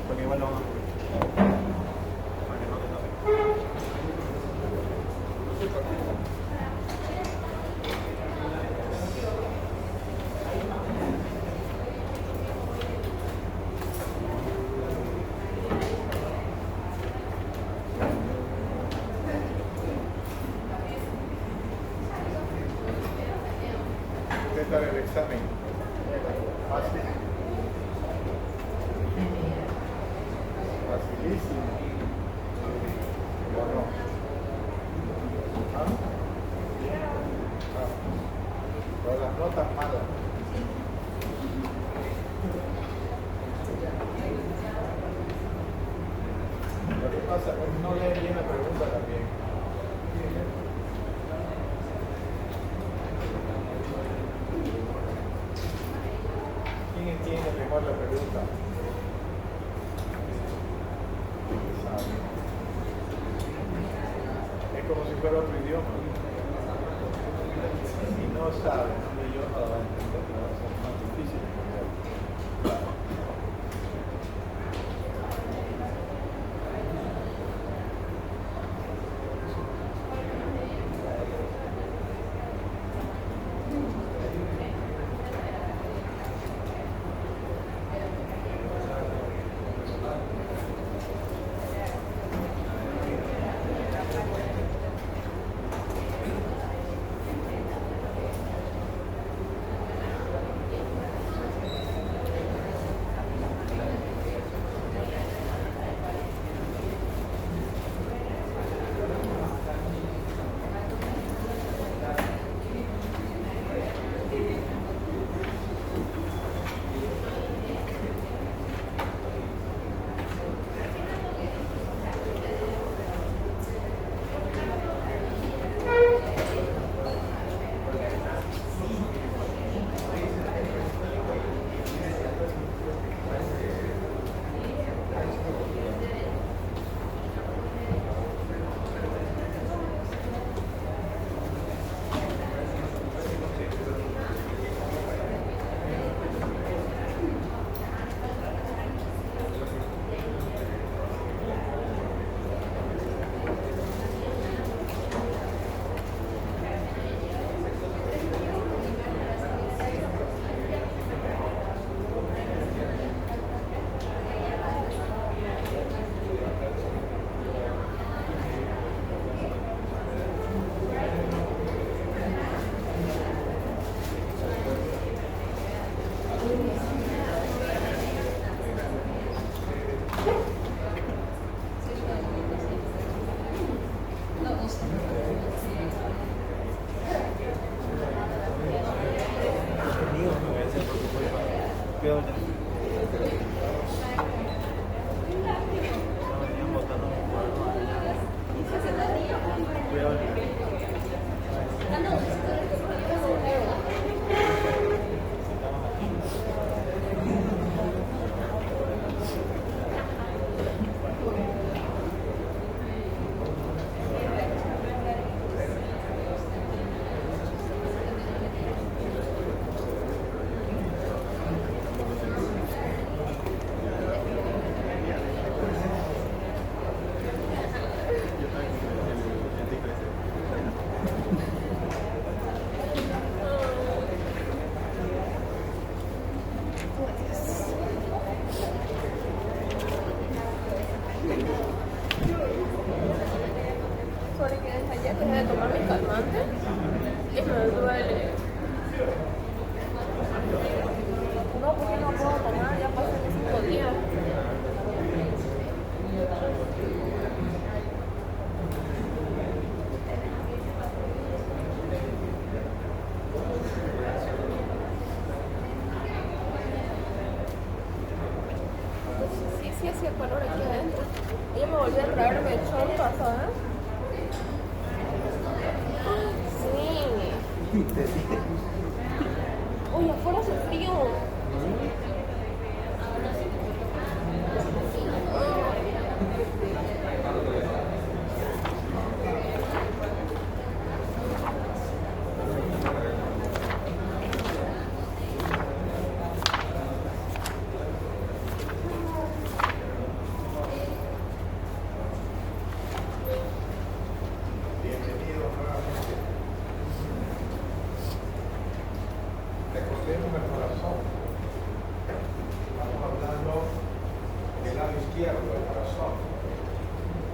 Porque igual lo vamos ¿Qué tal el examen? Fácil. Facilísimo. ¿O no? ¿Ah? Pero las notas malas. Lo que pasa es que no lee bien la pregunta también. ¿Quién entiende mejor la pregunta? Es como si fuera otro idioma. Si no sabe, no leyó, no lo va a entender, pero va a ser más difícil entender. Dejé de tomar mis calmantes y me duele. No, porque no puedo tomar, ya pasan 5 días. Sí, hacía calor aquí adentro. Ella me volvió a traerme el chompa, ¿sabes? Sí. Uy, afuera hace frío. izquierdo del corazón,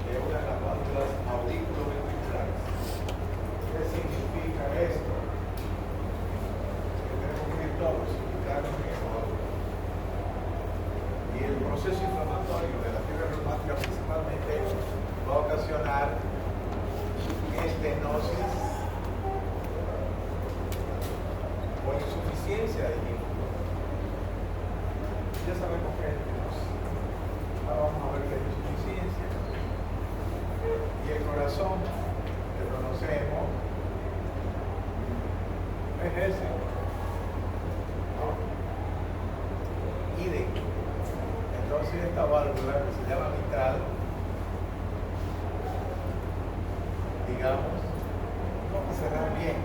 que es una de las válvulas auriculoventriculares. ¿Qué significa esto? Que tenemos que ir todos indicarnos en esa válvula. Y el proceso inflamatorio de la fiebre reumática principalmente va a ocasionar estenosis o insuficiencia de líquido. Ya sabemos que es estenosis. Ahora vamos a ver qué es insuficiencia. Y el corazón, que conocemos, es ese. ¿No? Idem. Entonces esta válvula que se llama mitral, digamos, no va a cerrar bien.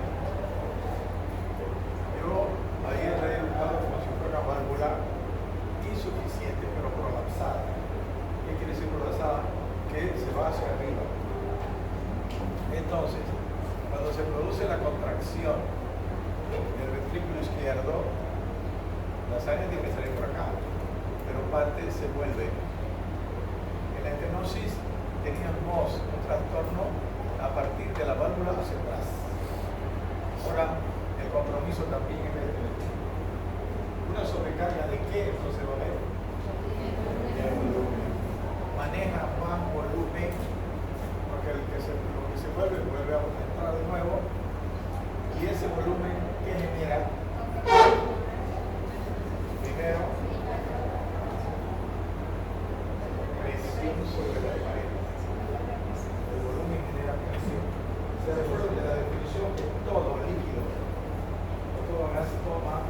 Yo ahí he dibujado como si fuera una válvula insuficiente pero prolapsada. ¿Qué quiere decir prolapsada? Que se va hacia arriba. Entonces, cuando se produce la contracción del ventrículo izquierdo, la sangre tiene que salir por acá, pero parte se vuelve. En la estenosis teníamos un trastorno a partir de la válvula hacia atrás. Ahora, el compromiso también es de una sobrecarga de qué entonces va a haber. De volumen. Maneja más volumen, porque lo que se vuelve a entrar de nuevo, y ese volumen que genera primero presión sobre la pared. El volumen genera presión. Se recuerda de la definición que todo líquido o todo gas toma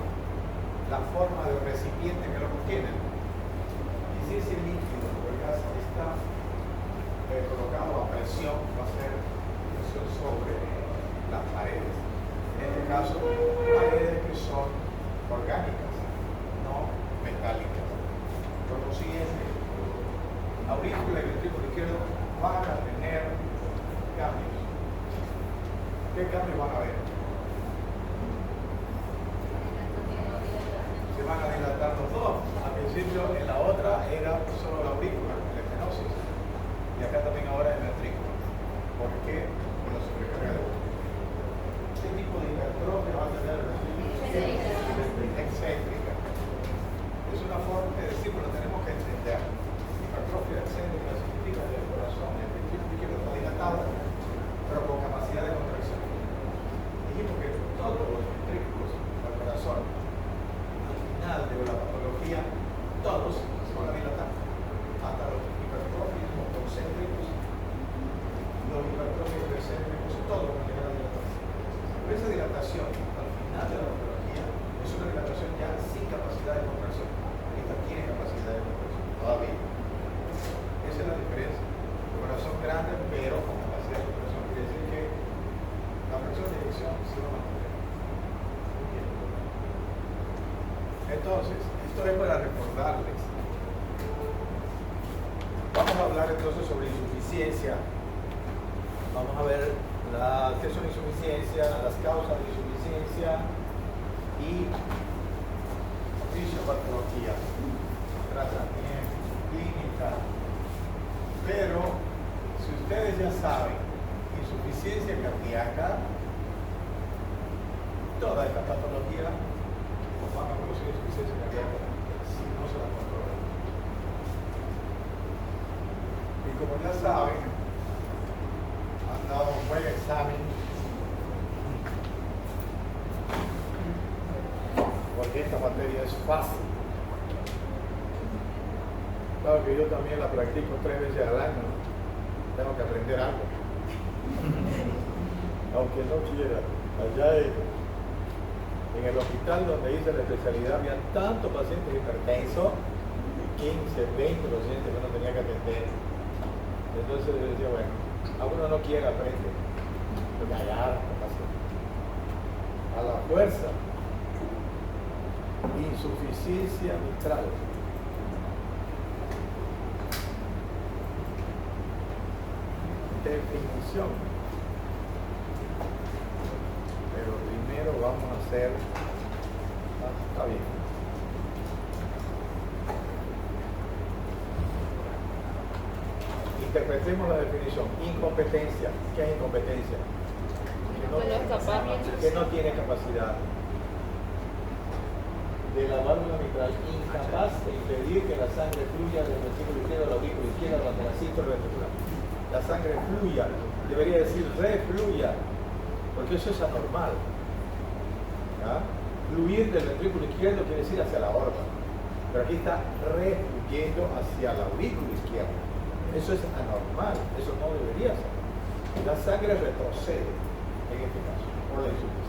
la forma de un recipiente que lo contiene. Y si ese líquido o el gas está colocado a presión, va a ser presión sobre las paredes. En este caso, paredes que son orgánicas, no metálicas. Por consiguiente, aurícula y ventrículo izquierdo van a tener cambios. ¿Qué cambios van a haber? Se van a dilatar los dos. Al principio en la otra era solo la aurícula, la estenosis. Y acá también ahora el ventrículo. ¿Por qué? Por la sobrecarga de volumen. ¿Qué tipo de hipertrofia va a tener el ventrículo? Excéntrica. Es una forma de decir, pero tenemos que entender. Hipertrofia excéntrica significa que el corazón, el ventrículo izquierdo está dilatado, pero con capacidad de contracción. Dijimos que todos los ventrículos del corazón, al final de la patología, todos se van a dilatar. Hasta los hipertróficos concéntricos, los hipertróficos excéntricos, todos van a llegar a dilatarse. Pero esa dilatación, al final de la patología, es una dilatación ya sin capacidad de contracción. Esta tiene capacidad de contracción, todavía. Esa es la diferencia. El corazón grande, pero con capacidad de contracción. Quiere decir que la presión de eyección se va a mantener. Entonces, esto es para recordarles. Vamos a hablar entonces sobre insuficiencia. Vamos a ver qué son insuficiencia, las causas de insuficiencia y fisiopatología, tratamiento, clínica. Pero, si ustedes ya saben, insuficiencia cardíaca, toda esta patología van a producir insuficiencia cardíaca si no se la controlan. Y como ya saben, han dado un buen examen, porque esta materia es fácil. Claro que yo también la practico 3 veces al año, ¿no? Tengo que aprender algo. Aunque no quiera. Allá en el hospital donde hice la especialidad había tantos pacientes hipertensos, 15, 20 pacientes que uno tenía que atender. Entonces yo decía, bueno, a uno no quiere aprender, porque hay harto paciente. A la fuerza, insuficiencia mitral. Definición. Pero primero vamos a hacer. Está bien. interpretemos la definición. Incompetencia. ¿Qué es incompetencia? No es capaz. Que no tiene capacidad de la válvula mitral, incapaz de impedir que la sangre fluya del ventrículo izquierdo al aurículo izquierdo durante la sístole ventricular. La sangre fluya, debería decir refluya, porque eso es anormal. ¿Ya? Fluir del ventrículo izquierdo quiere decir hacia la aorta, pero aquí está refluyendo hacia el aurículo izquierdo. Eso es anormal, eso no debería ser. La sangre retrocede en este caso, por la insuficiencia.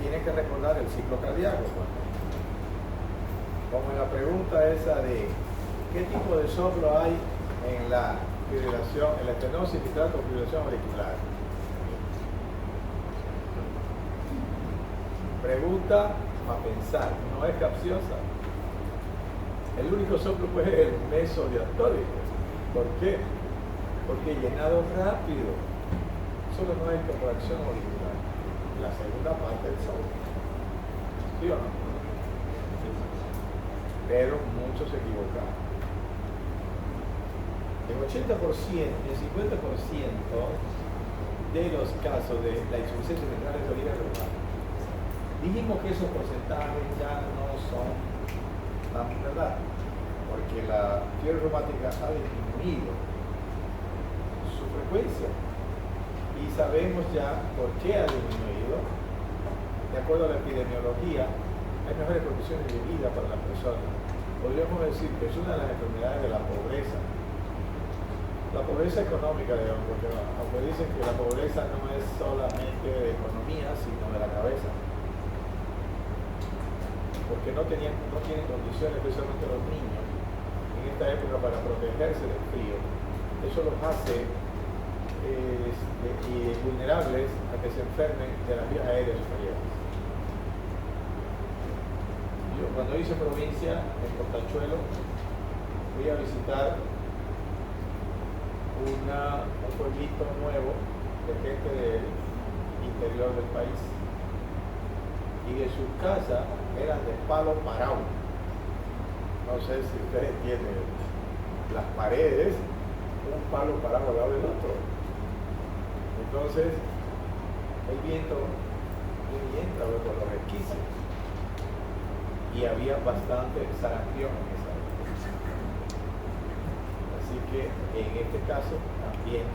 Tiene que recordar el ciclo cardíaco. Como en la pregunta esa de qué tipo de soplo hay en la fibrilación, en la estenosis mitral con fibrilación auricular. Pregunta a pensar, no es capciosa. El único soplo pues es el mesodiastólico. ¿Por qué? Porque llenado rápido. Solo no hay contracción auricular. La segunda parte del soplo. ¿Sí o no? Pero muchos se equivocaron. El 80%, el 50% de los casos de la insuficiencia mitral es de origen reumático. Dijimos que esos porcentajes ya no son tan verdad, porque la fiebre reumática ha disminuido su frecuencia y sabemos ya por qué ha disminuido. De acuerdo a la epidemiología, hay mejores condiciones de vida para las personas. Podríamos decir que es una de las enfermedades de la pobreza. La pobreza económica, digamos, porque aunque dicen que la pobreza no es solamente de economía, sino de la cabeza. Porque no tienen condiciones, especialmente los niños, en esta época para protegerse del frío. Eso los hace vulnerables a que se enfermen de las vías aéreas superiores. Yo cuando hice provincia en Portachuelo fui a visitar un pueblito nuevo de gente del interior del país y de sus casas eran de palo parado. No sé si ustedes entienden, las paredes, un palo parado al lado del otro. Entonces el viento entra por los resquicios y había bastante sarampión en esa época. Así que en este caso también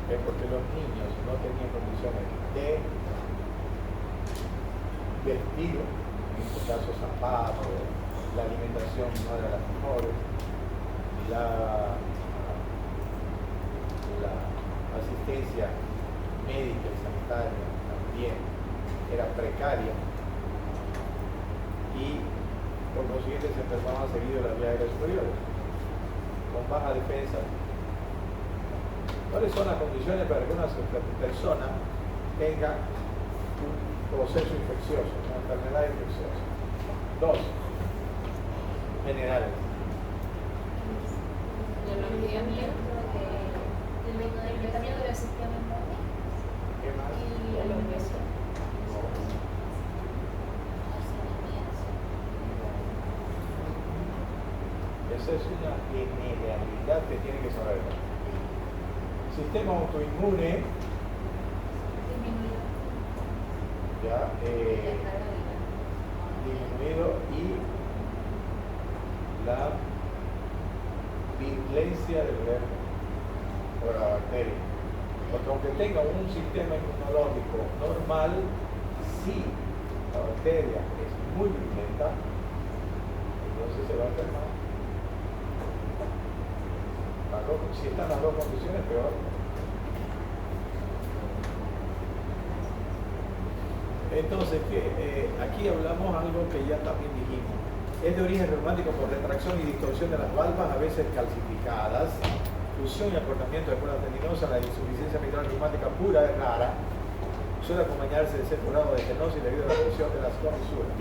es porque los niños no tenían condiciones de vestir, en este caso zapatos, la alimentación no era la mejor, la asistencia médica y sanitaria también era precaria y por consiguiente se enfermaban seguido las vías aéreas superiores con baja defensa. ¿Cuáles son las condiciones para que una persona tenga un proceso infeccioso, una enfermedad infecciosa? Dos, generales. ¿Qué más? Esa es una generalidad que tiene que saber. Sistema autoinmune, ya disminuido, y la virulencia del germen por la bacteria. Porque aunque tenga un sistema inmunológico normal, si la bacteria es muy virulenta, entonces se va a enfermar. Si están las dos condiciones, peor. Entonces, aquí hablamos algo que ya también dijimos. Es de origen reumático por retracción y distorsión de las valvas, a veces calcificadas, fusión y acortamiento de cuerda tendinosa. La insuficiencia mitral reumática pura es rara. Suele acompañarse de ser curado de estenosis debido a la presión de las comisuras.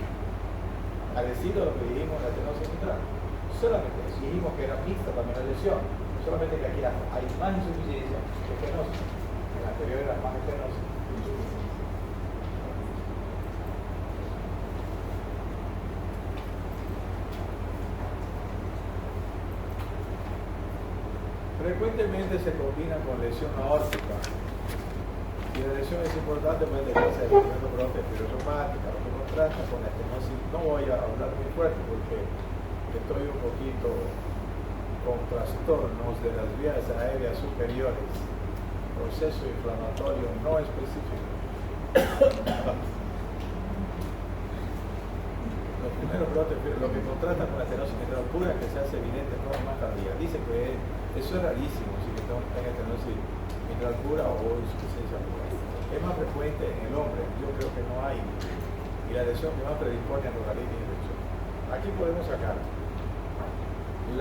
Parecido a lo que dijimos en la estenosis mitral. Solamente dijimos que era mixta también la lesión. Solamente que aquí hay más insuficiencia que estenosis. En la anterior era más estenosis. frecuentemente se combina con lesión aórtica. Y la lesión es importante para el descanso del primer brote reumática, lo que contrasta con la estenosis. No voy a hablar muy fuerte porque estoy un poquito con trastornos de las vías aéreas superiores, proceso inflamatorio no específico. Los primeros brotes, lo que contrasta con la estenosis mitral pura, que se hace evidente en forma más tardía. Dice que eso es rarísimo, si que tenga estenosis mitral pura o insuficiencia pura. Es más frecuente en el hombre, yo creo que no hay. Y la lesión que más predispone a endocardita y infección. Aquí podemos sacar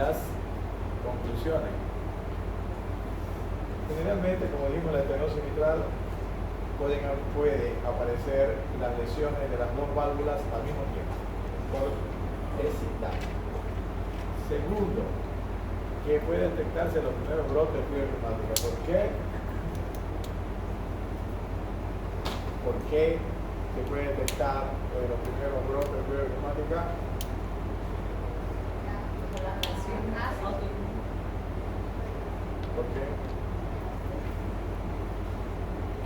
las conclusiones. Generalmente, como dijimos, la estenosis mitral puede aparecer las lesiones de las dos válvulas al mismo tiempo, por vecindad. Segundo, que puede detectarse los primeros brotes de fiebre reumática. ¿Por qué? ¿Por qué se puede detectar los primeros brotes de fiebre reumática? ¿Por qué?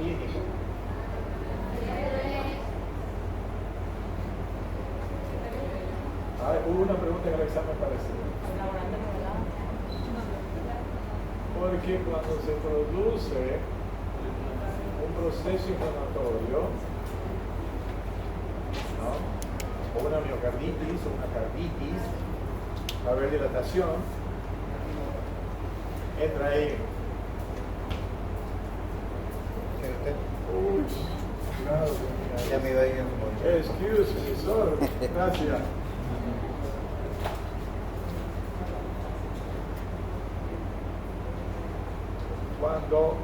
Clínico. Hubo una pregunta en el examen parecido. Porque cuando se produce un proceso inflamatorio, ¿no? O una miocarditis o una carditis, va a haber dilatación, entra ahí. Ya me iba a ir en un Excuse me, sir. Gracias. Cuando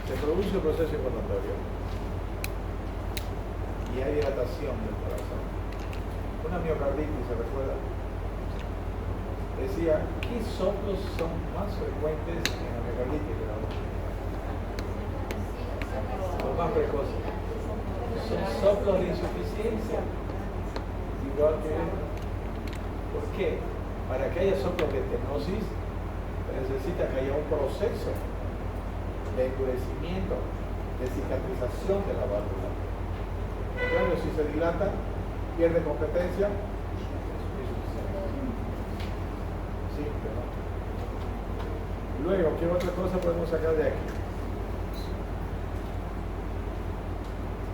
se produce un proceso inflamatorio y hay dilatación del corazón, una miocarditis, ¿se recuerda? Decía, ¿qué soplos son más frecuentes en la miocarditis que la otra? Los más precoces. Son soplos de insuficiencia. Igual que, ¿por qué? Para que haya soplos de estenosis, necesita que haya un proceso de endurecimiento, de cicatrización de la válvula. En cambio, si se dilata, pierde competencia. Simple, ¿no? Luego, ¿qué otra cosa podemos sacar de aquí?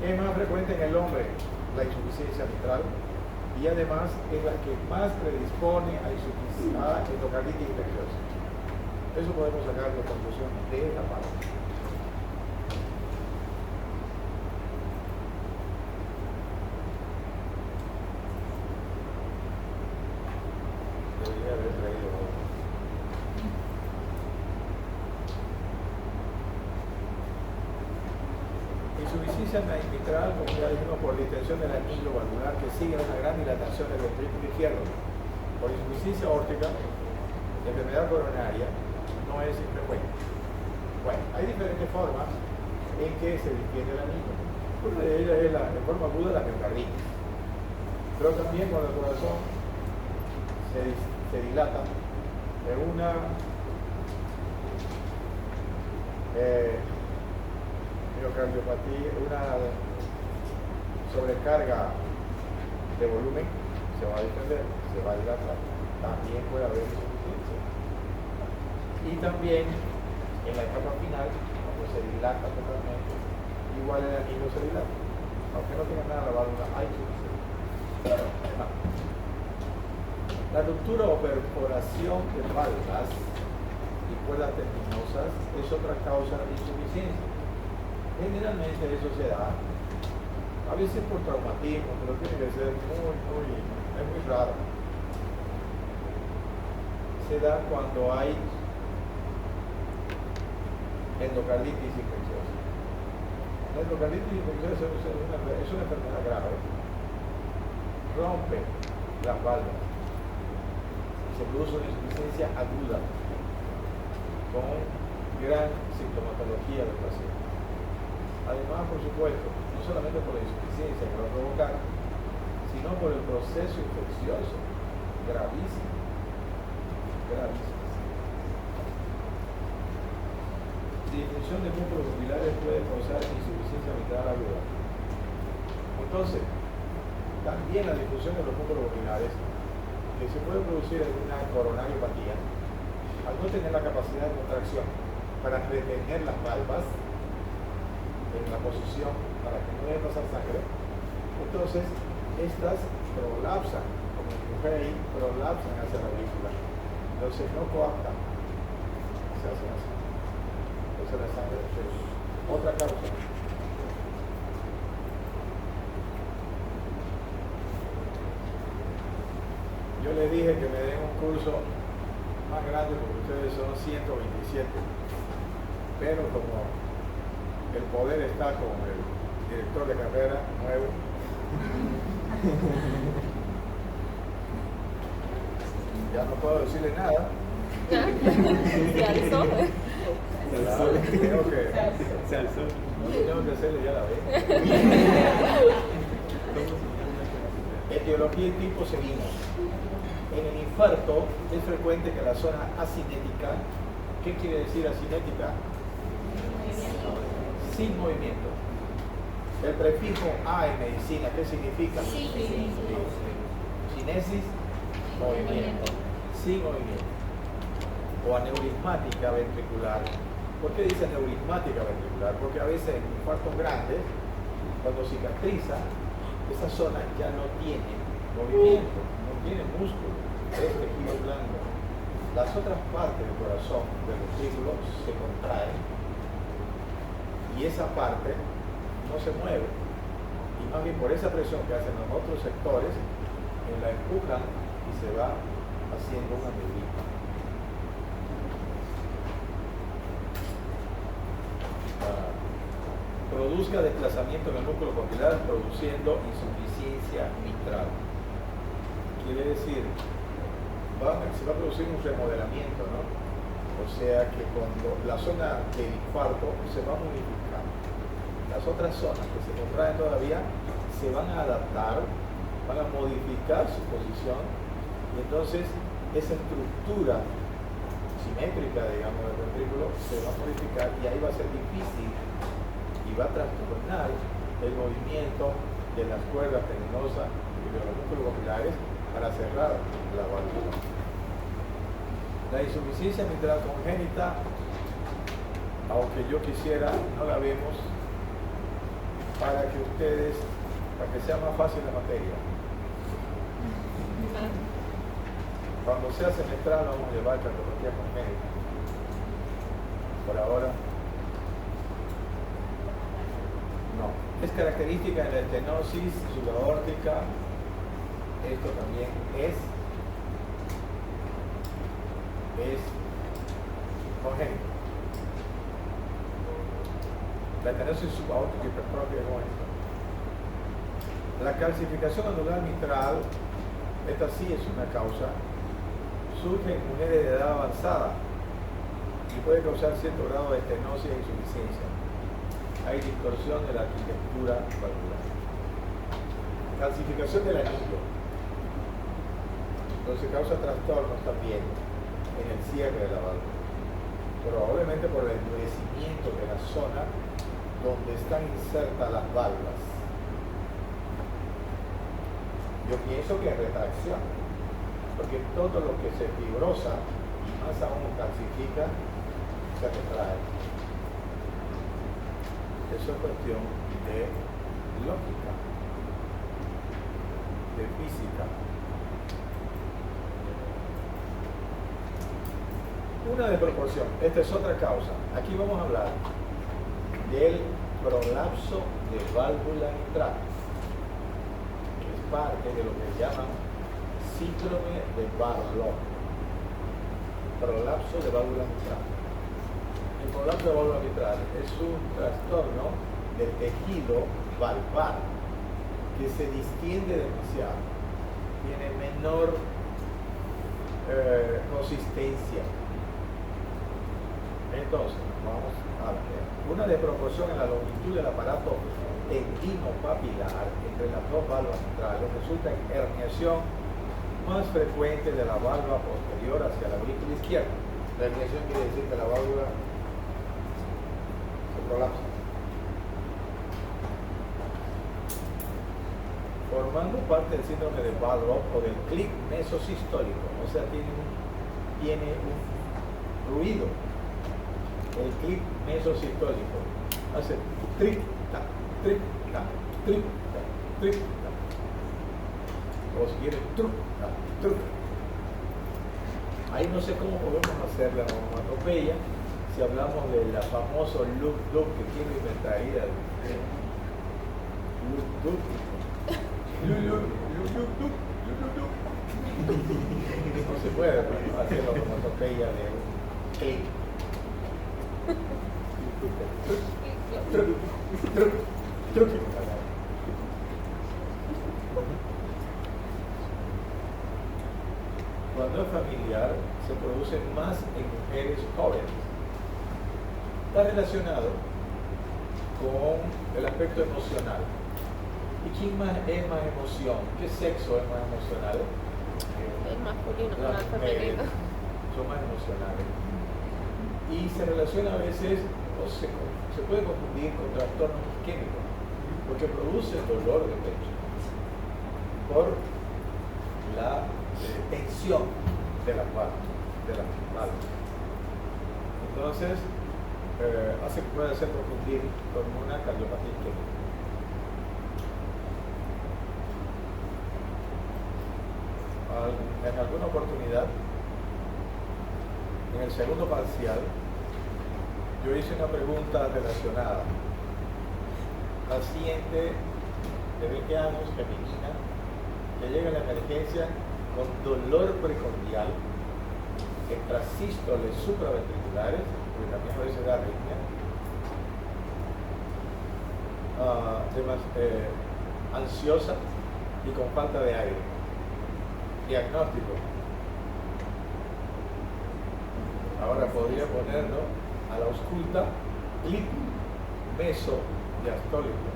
Es más frecuente en el hombre la insuficiencia mitral y además es la que más predispone a endocarditis infecciosa. Eso podemos sacar de conclusión de esta parte. Debería haber traído otro. Insuficiencia mitral, como ya dijimos, por distensión del anillo valvular que sigue una gran dilatación del ventrículo izquierdo. Por insuficiencia aórtica, la enfermedad coronaria no es infrecuente. Bueno, hay diferentes formas en que se distiende el anillo. Una de ellas es de forma aguda la miocarditis. Pero también cuando el corazón se dilata de una miocardiopatía, una sobrecarga de volumen, se va a distender, se va a dilatar. También puede haber insuficiencia. Y también en la etapa final, cuando se dilata totalmente, igual el anillo se dilata. Aunque no tenga nada la válvula, hay insuficiencia. No. La ruptura o perforación de válvulas y cuerdas tendinosas es otra causa de insuficiencia. Generalmente eso se da, a veces por traumatismo, pero tiene que ser es muy raro. Se da cuando hay endocarditis infecciosa. La endocarditis infecciosa es una enfermedad grave. Rompe las válvulas. Se produce una insuficiencia aguda con gran sintomatología del paciente. Además, por supuesto, no solamente por la insuficiencia que va a provocar, sino por el proceso infeccioso gravísimas. Gravísimas. Disfunción de músculos pupilares puede causar insuficiencia mitral aguda. Entonces, también la disfunción de los músculos pupilares, que se puede producir en una coronariopatía, al no tener la capacidad de contracción para retener las valvas en la posición para que no deje pasar sangre, entonces estas prolapsan, como dibujé ahí, prolapsan hacia la aurícula. Entonces no coaptan, se hacen así. Entonces la sangre es otra causa. Yo les dije que me den un curso más grande porque ustedes son 127, pero como el poder está con el director de carrera nuevo, ya no puedo decirle nada. Se alzó. Tengo que hacerle ya la vez. Etiología y tipo seguimos. En el infarto es frecuente que la zona asinética, ¿qué quiere decir asinética? Sin movimiento. El prefijo A en medicina, ¿qué significa? Cinesis, movimiento. Sin movimiento. O aneurismática ventricular. ¿Por qué dice aneurismática ventricular? Porque a veces en infartos grandes, cuando cicatriza, esa zona ya no tiene movimiento, no tiene músculo, es tejido blando. Las otras partes del corazón, del ventrículo, se contraen y esa parte no se mueve. Y más bien por esa presión que hacen los otros sectores, la empujan y se va haciendo una aneurisma. Produzca desplazamiento en el músculo pupilar produciendo insuficiencia mitral. Quiere decir, se va a producir un remodelamiento, ¿no? O sea que cuando la zona del infarto se va a modificar, las otras zonas que se contraen todavía se van a adaptar, van a modificar su posición y entonces esa estructura simétrica, digamos, del ventrículo se va a modificar y ahí va a ser difícil y va a trastornar el movimiento de las cuerdas tendinosas y de los músculos pupilares para cerrar la válvula. La insuficiencia mitral congénita, aunque yo quisiera, no la vemos para que ustedes, para que sea más fácil la materia. Cuando sea semestral vamos a llevar cardiología congénita. Por ahora no. Es característica de la estenosis subaórtica. Esto también es congénito. La estenosis subaórtica hipertrófica congénita. La calcificación anular mitral, esta sí es una causa, surge en mujeres de edad avanzada y puede causar cierto grado de estenosis e insuficiencia. Hay distorsión de la arquitectura valvular. Calcificación del anillo. Entonces causa trastornos también en el cierre de la válvula. Probablemente por el endurecimiento de la zona donde están insertas las válvulas. Yo pienso que es retracción, porque todo lo que se fibrosa y más aún calcifica se retrae. Eso es cuestión de lógica, de física. Una desproporción, esta es otra causa. Aquí vamos a hablar del prolapso de válvula mitral, que es parte de lo que llaman síndrome de Barlow. Prolapso de válvula mitral. El prolapso de válvula mitral es un trastorno del tejido valvar que se distiende demasiado, tiene menor consistencia. Entonces, vamos a ver, una desproporción en la longitud del aparato tendinopapilar entre las dos válvulas mitrales resulta en herniación más frecuente de la válvula posterior hacia la aurícula izquierda. La herniación quiere decir que la válvula se colapsa. Formando parte del síndrome de Bad-Roth o del clic mesosistólico, o sea, tiene un ruido. El clic mesosistólico hace tric, tac, tric, tac, tric, tac, tric, tac. O si quiere truc, tac, truc. Ahí no sé cómo podemos hacer la onomatopeya si hablamos del famoso look look que quiero inventar ahí. Look look. No se puede hacer la onomatopeya de un clic. Cuando es familiar, se produce más en mujeres jóvenes. Está relacionado con el aspecto emocional. ¿Y quién más es más emoción? ¿Qué sexo es más emocional? El masculino, no Las el mujeres femenino. son más emocionales. Y se relaciona a veces, o se puede confundir con trastornos isquémicos, porque produce dolor de pecho por la tensión de las válvulas. Entonces, puede hacer confundir con una cardiopatía isquémica. En alguna oportunidad, en el segundo parcial, yo hice una pregunta relacionada. Paciente de 20 años, femenina, que llega a la emergencia con dolor precordial, extrasístoles supraventriculares, porque también a veces da arritmia, ansiosa y con falta de aire. Diagnóstico. Ahora podría ponerlo a la ausculta clic mesodiastólico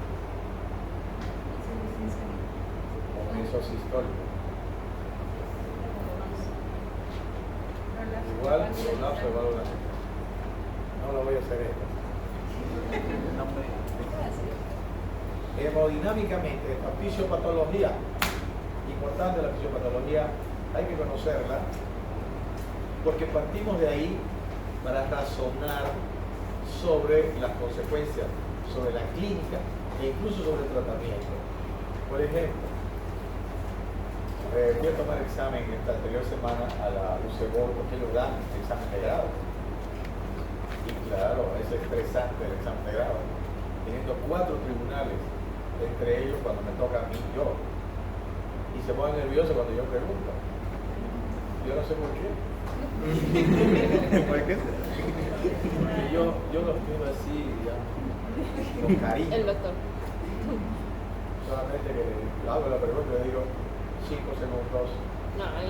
o mesosistólico. Igual, colapso de válvula. No lo voy a hacer esto. Hemodinámicamente, la fisiopatología, importante la fisiopatología, hay que conocerla, porque partimos de ahí para razonar sobre las consecuencias, sobre la clínica e incluso sobre el tratamiento. Por ejemplo, fui a tomar examen esta anterior semana a la UCEBOL, porque ellos dan examen de grado. Y claro, es estresante el examen de grado, teniendo 4 tribunales, entre ellos cuando me toca a mí, yo. Y se ponen nerviosos cuando yo pregunto. Yo no sé por qué. ¿Por qué? Porque yo los miro así, digamos, con cariño. El doctor. Solamente que hago la pregunta y le digo 5 segundos. Ay.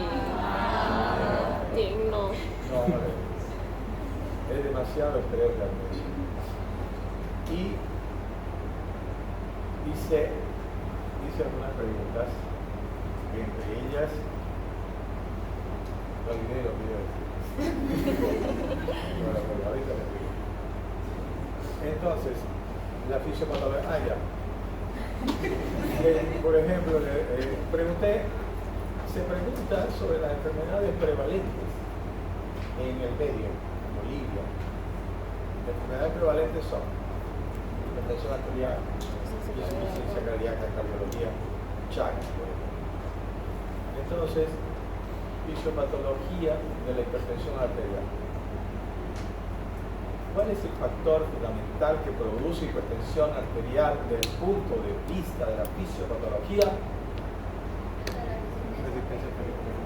No. No, es demasiado estrés realmente. Y hice algunas preguntas, y entre ellas, lo olvidé lo que iba a decir. Bueno, ahorita les digo. Entonces, la fisiopatología, por ejemplo, se pregunta sobre las enfermedades prevalentes en el medio, en Bolivia. Las enfermedades prevalentes son hipertensión arterial, insuficiencia cardíaca, cardiología, Chagas, por ejemplo. Entonces, fisiopatología de la hipertensión arterial. ¿Cuál es el factor fundamental que produce hipertensión arterial desde el punto de vista de la fisiopatología?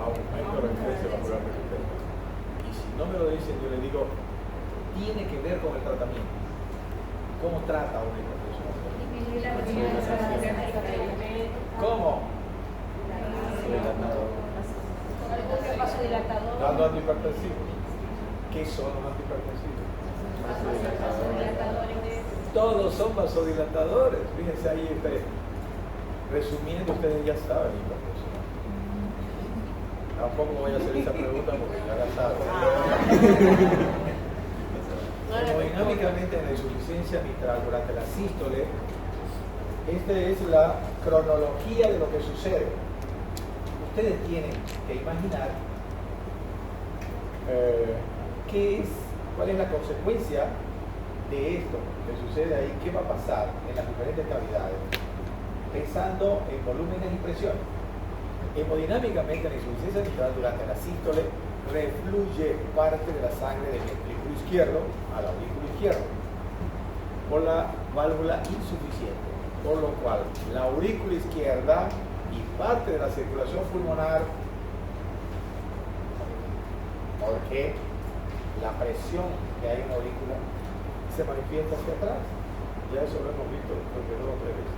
Aumento de resistencia vascular periférica. Y si no me lo dicen, yo le digo, tiene que ver con el tratamiento. ¿Cómo trata una hipertensión arterial? ¿Cómo? Dando antihipertensivos. ¿Qué son los antihipertensivos? Todos son vasodilatadores. Fíjense ahí, resumiendo, ustedes ya saben hipertensión. Tampoco voy a hacer esa pregunta porque ya la sabe. Hemodinámicamente en la insuficiencia mitral durante la sístole, esta es la cronología de lo que sucede. Ustedes tienen que imaginar cuál es la consecuencia de esto que sucede ahí, qué va a pasar en las diferentes cavidades, pensando en volúmenes y presiones. Hemodinámicamente la insuficiencia mitral durante la sístole refluye parte de la sangre del ventrículo izquierdo al aurículo izquierdo por la válvula insuficiente, por lo cual la aurícula izquierda y parte de la circulación pulmonar, porque la presión que hay en la aurícula se manifiesta hacia atrás. Ya eso lo hemos visto creo que 2 o 3 veces.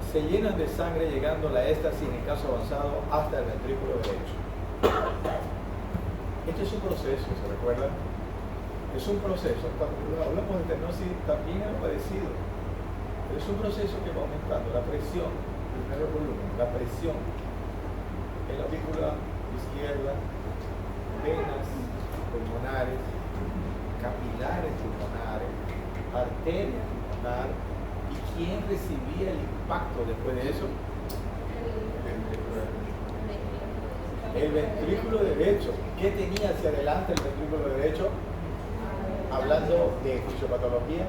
Se llenan de sangre llegando la éstasis en caso avanzado hasta el ventrículo derecho. Este es un proceso, ¿se recuerdan? Es un proceso, cuando hablamos de estenosis también es parecido. Es un proceso que va aumentando la presión, primero volumen, la presión en la aurícula izquierda, venas pulmonares, capilares pulmonares, arteria pulmonar. ¿Y quién recibía el impacto después de eso? El ventrículo derecho. ¿Qué tenía hacia adelante el ventrículo derecho? Hablando de fisiopatología,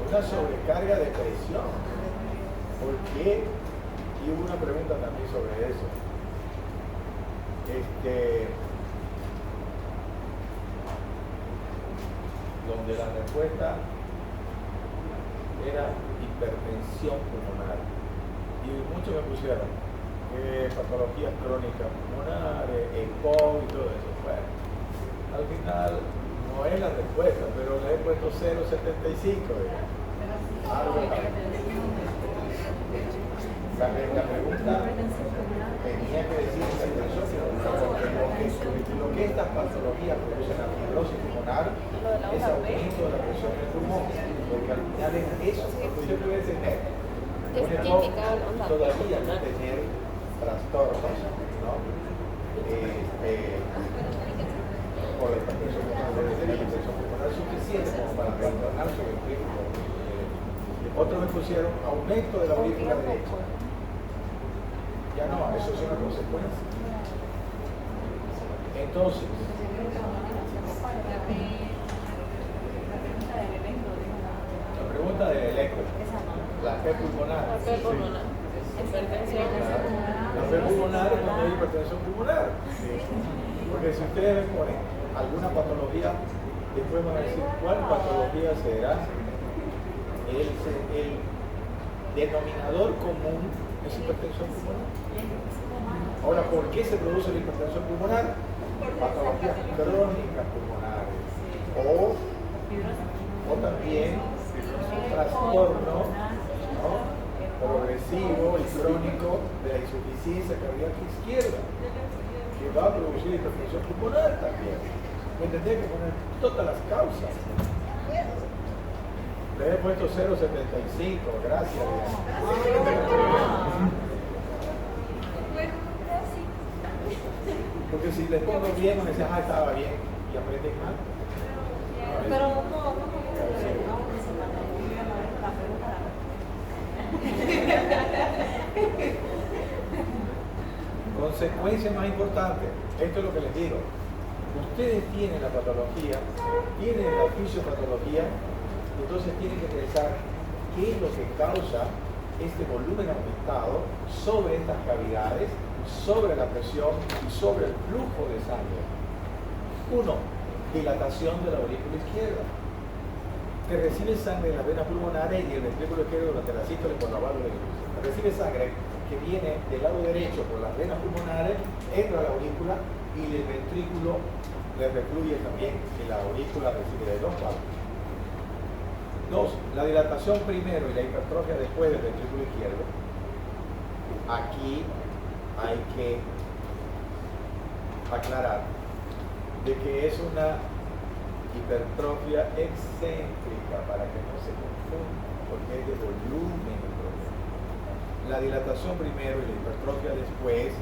una sobrecarga de presión. ¿Por qué? Y hubo una pregunta también sobre eso. Donde la respuesta era hipertensión pulmonar. Y muchos me pusieron patologías crónicas pulmonares, EPOC y todo eso. Bueno, al final no es la respuesta, pero le he puesto 0,75. Algo la pregunta tenía que decir porque lo que estas patologías producen la fibrosis pulmonar es aumento de la presión del pulmón, porque al final es eso, porque yo debe tener todavía no tener trastornos, ¿no? Por la hipertensión pulmonar, debe tener hipertensión pulmonar suficiente como para retornar su ventrículo. Otros me pusieron aumento de la aurícula derecha. Ya no, eso es una consecuencia. Entonces, la pregunta del electro, la P pulmonar. La P pulmonar. Hipertensión. La P pulmonar es cuando hay hipertensión pulmonar. Porque si ustedes me ponen alguna patología, después van a decir cuál patología será. El denominador común es hipertensión pulmonar. Ahora, ¿por qué se produce la hipertensión pulmonar? Patologías crónicas pulmonares o también trastorno, ¿no?, progresivo y crónico de la insuficiencia cardíaca izquierda, que va a producir hipertensión pulmonar también. ¿Me entendés? Que poner todas las causas. Le he puesto 0,75, gracias. Porque si les pongo bien, me dicen, estaba bien, y aprenden mal. Pero consecuencia más importante, esto es lo que les digo. Ustedes tienen la patología, tienen la fisiopatología, entonces tienen que pensar qué es lo que causa este volumen aumentado sobre estas cavidades, sobre la presión y sobre el flujo de sangre. 1. Dilatación de la aurícula izquierda, que recibe sangre de las venas pulmonares y el ventrículo izquierdo durante la sístole por la válvula insuficiente. Recibe sangre que viene del lado derecho por las venas pulmonares, entra a la aurícula y el ventrículo le refluye también, y la aurícula recibe de 2 válvulas. 2. La dilatación primero y la hipertrofia después del ventrículo izquierdo. Aquí hay que aclarar de que es una hipertrofia excéntrica para que no se confunda, porque es de volumen el problema. la dilatación primero y la hipertrofia después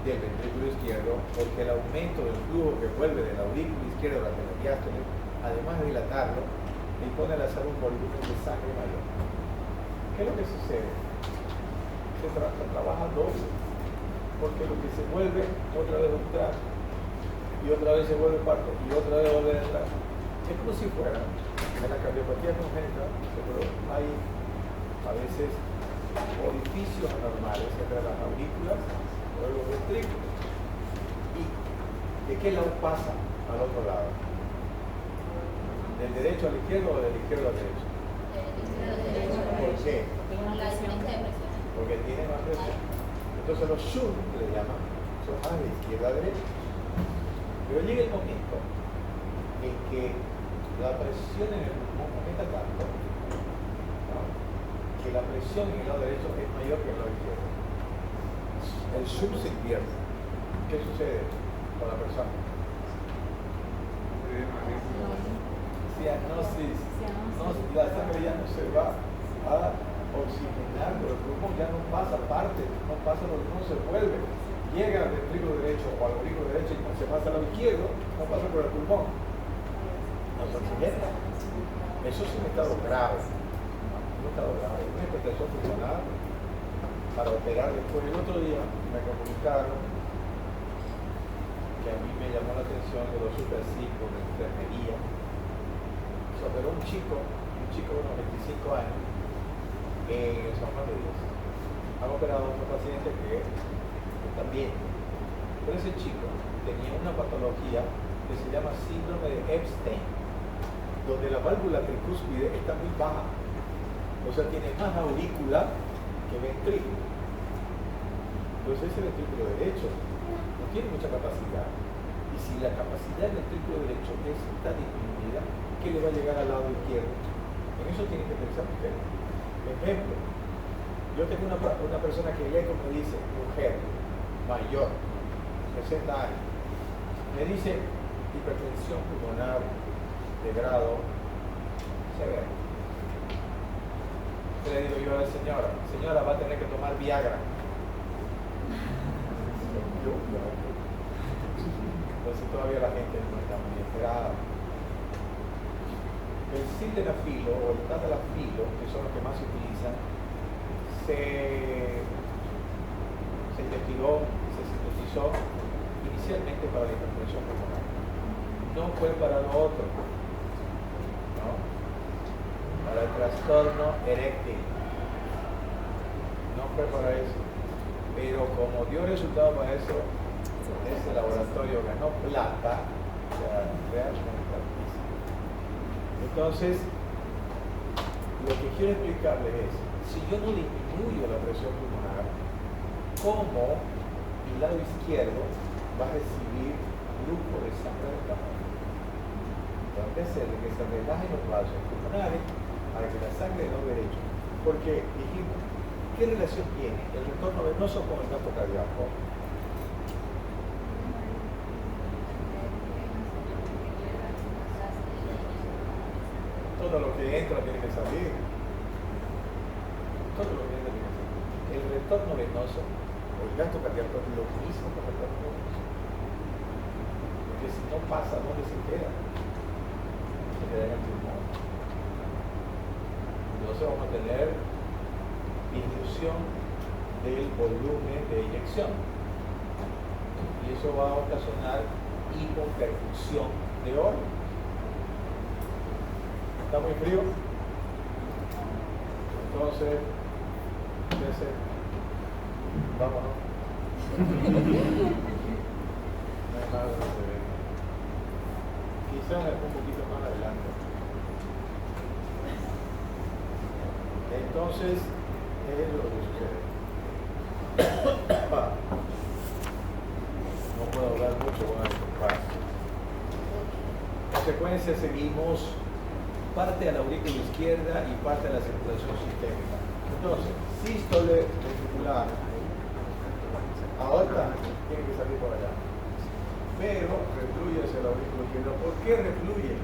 del ventrículo izquierdo, porque el aumento del flujo que vuelve del aurículo izquierdo durante la diástole, además de dilatarlo, le impone a la sangre un volumen de sangre mayor. ¿Qué es lo que sucede? Se trabaja doble, porque lo que se vuelve otra vez a entrar, y otra vez se vuelve parte, y otra vez vuelve a entrar. Es como si fuera en la cardiopatía congénita, pero hay a veces orificios anormales entre las aurículas o los ventrículos. ¿Y de qué lado pasa al otro lado? ¿Del derecho al izquierdo o del izquierdo al derecho? ¿Por qué? Porque tiene más presión. Entonces los shunt, que le llaman, son más de izquierda a derecha. Pero llega el momento en que la presión en el pulmón aumenta tanto, ¿no?, que la presión en el lado derecho es mayor que en el lado izquierdo. El shunt se invierte. ¿Qué sucede con la persona? Cianosis. La sangre ya no se va a oxigenar, pero el pulmón ya no pasa parte, no pasa porque no se vuelve. Llega al ventrículo derecho o al aurículo derecho y se pasa al lado izquierdo, no pasa por el pulmón. No se oxigena. Eso es un estado grave. Un estado grave. Una hipertensión pulmonar para operar después. El otro día me comunicaron que a mí me llamó la atención de los superciclos de enfermería. Se operó un chico de unos 25 años en San Juan de Dios. Han operado a otro paciente que también. Pero ese chico tenía una patología que se llama síndrome de Epstein, donde la válvula tricúspide está muy baja. O sea, tiene más aurícula que ventrículo. Entonces ese ventrículo derecho no tiene mucha capacidad. Y si la capacidad del ventrículo derecho está disminuida, ¿qué le va a llegar al lado izquierdo? En eso tienen que pensar ustedes. Ejemplo, yo tengo una persona que el eco me dice, mujer, mayor, 60 años, me dice hipertensión pulmonar de grado severo. Le digo yo a la señora va a tener que tomar Viagra. Entonces todavía la gente no está muy enterada. El sildenafilo o el tadalafilo, que son los que más se utilizan, se investigó, se sintetizó inicialmente para la hipertensión pulmonar. No fue para lo otro, ¿no? Para el trastorno eréctil. No fue para eso. Pero como dio resultado para eso, ese laboratorio ganó plata, o sea, realmente altísimo. Entonces, lo que quiero explicarles es, si yo no disminuyo la presión pulmonar, ¿cómo el lado izquierdo va a recibir flujo de sangre del pulmón? Tengo que hacerle que se relajen los vasos pulmonares para que la sangre del lado derecho. Porque dijimos, ¿qué relación tiene el retorno venoso con el gasto cardíaco? Todo lo que entra tiene que salir. Todo lo que entra tiene que salir. El retorno venoso o el gasto cardíaco es lo mismo que el retorno venoso. Porque si no pasa, ¿dónde se queda? Se queda en el pulmón. Entonces vamos a tener disminución del volumen de inyección. Y eso va a ocasionar hipoperfusión de órganos. ¿Está muy frío? Entonces, vámonos. No hay nada que se ve. Quizás un poquito más adelante. Entonces, es lo que sucede. No puedo hablar mucho con esto. Consecuencia, seguimos parte a la aurícula izquierda y parte a la circulación sistémica. Entonces, sístole ventricular, aorta tiene que salir por allá, pero refluye hacia la aurícula izquierda. ¿Por qué refluye?